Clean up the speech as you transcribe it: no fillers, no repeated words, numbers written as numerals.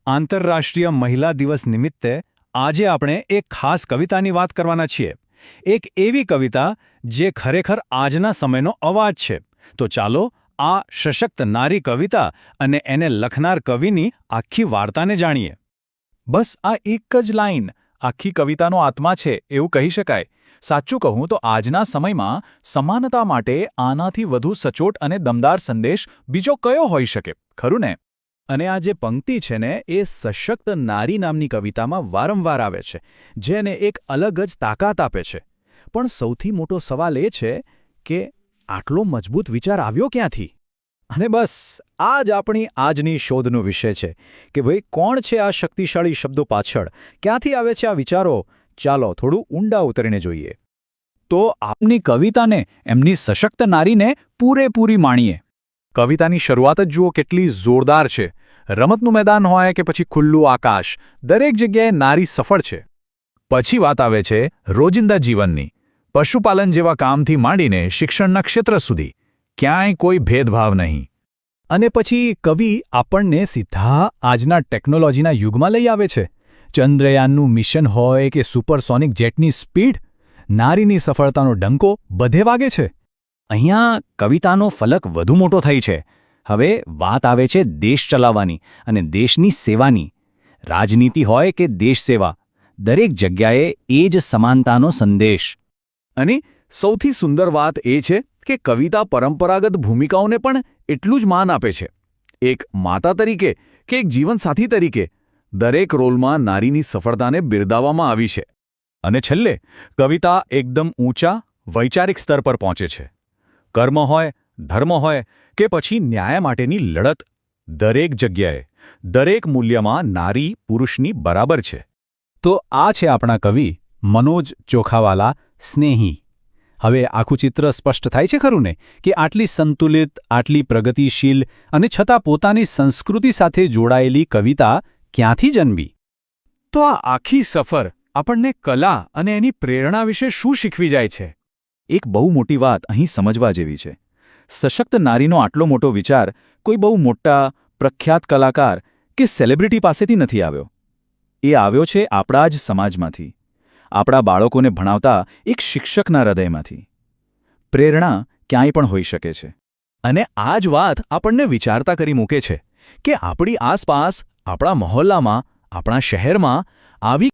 આંતરરાષ્ટ્રીય મહિલા દિવસ નિમિત્તે આજે આપણે એક ખાસ કવિતાની વાત કરવાના છીએ. એક એવી કવિતા જે ખરેખર આજના સમયનો અવાજ છે. તો ચાલો આ સશક્ત નારી કવિતા અને એને લખનાર કવિની આખી વાર્તાને જાણીએ. બસ આ એક જ લાઈન આખી કવિતાનો આત્મા છે એવું કહી શકાય. સાચું કહું તો આજના સમયમાં સમાનતા માટે આનાથી વધુ સચોટ અને દમદાર સંદેશ બીજો કયો હોઈ શકે, ખરું ને? અને આ જે પંક્તિ છે ને એ સશક્ત નારી નામની કવિતામાં વારંવાર આવે છે, જેને એક અલગ જ તાકાત આપે છે. પણ સૌથી મોટો સવાલ એ છે કે આટલો મજબૂત વિચાર આવ્યો ક્યાંથી? અને બસ આ જ આપણી આજની શોધનો વિષય છે કે ભાઈ કોણ છે આ શક્તિશાળી શબ્દો પાછળ, ક્યાંથી આવે છે આ વિચારો. ચાલો થોડું ઊંડા ઉતરીને જોઈએ. તો આપની કવિતાને, એમની સશક્ત નારીને પૂરેપૂરી માણીએ. કવિતાની શરૂઆત જ જુઓ કેટલી જોરદાર છે. રમતનું મેદાન હોય કે પછી ખુલ્લું આકાશ, દરેક જગ્યાએ નારી સફળ છે. પછી વાત આવે છે રોજિંદા જીવનની. પશુપાલન જેવા કામથી માંડીને શિક્ષણના ક્ષેત્ર સુધી ક્યાંય કોઈ ભેદભાવ નહીં. અને પછી કવિ આપણને સીધા આજના ટેકનોલોજીના યુગમાં લઈ આવે છે. ચંદ્રયાનનું મિશન હોય કે સુપરસોનિક જેટની સ્પીડ, નારીની સફળતાનો ડંકો બધે વાગે છે. અહીંયા કવિતાનો ફલક વધુ મોટો થઈ છે. હવે વાત આવે છે દેશ ચલાવવાની અને દેશની સેવાની. રાજનીતિ હોય કે દેશ સેવા, દરેક જગ્યાએ એ જ સમાનતાનો સંદેશ. અને સૌથી સુંદર વાત એ છે કે કવિતા પરંપરાગત ભૂમિકાઓને પણ એટલું જ માન આપે છે. એક માતા તરીકે કે એક જીવનસાથી તરીકે દરેક રોલમાં નારીની સફળતાને બિરદાવવામાં આવી છે. અને છેલ્લે કવિતા એકદમ ઊંચા વૈચારિક સ્તર પર પહોંચે છે. કર્મ હોય, ધર્મ હોય કે પછી ન્યાય માટેની લડત, દરેક જગ્યાએ, દરેક મૂલ્યમાં નારી પુરુષની બરાબર છે. તો આ છે આપણા કવિ મનોજ ચોખાવાલા, સ્નેહી. હવે આખું ચિત્ર સ્પષ્ટ થાય છે ખરું ને કે આટલી સંતુલિત, આટલી પ્રગતિશીલ અને છતાં પોતાની સંસ્કૃતિ સાથે જોડાયેલી કવિતા ક્યાંથી જન્મી? તો આ આખી સફર આપણને કલા અને એની પ્રેરણા વિશે શું શીખવી જાય છે? એક બહુ મોટી વાત અહીં સમજવા જેવી છે. સશક્ત નારીનો આટલો મોટો વિચાર કોઈ બહુ મોટા, પ્રખ્યાત કલાકાર કે સેલિબ્રિટી પાસેથી નથી આવ્યો. એ આવ્યો છે આપણા જ સમાજમાંથી, આપણા બાળકોને ભણાવતા એક શિક્ષકના હૃદયમાંથી. પ્રેરણા ક્યાંય પણ હોઈ શકે છે. અને આ જ વાત આપણને વિચારતા કરી મૂકે છે કે આપણી આસપાસ, આપણા મહોલ્લામાં, આપણા શહેરમાં આવી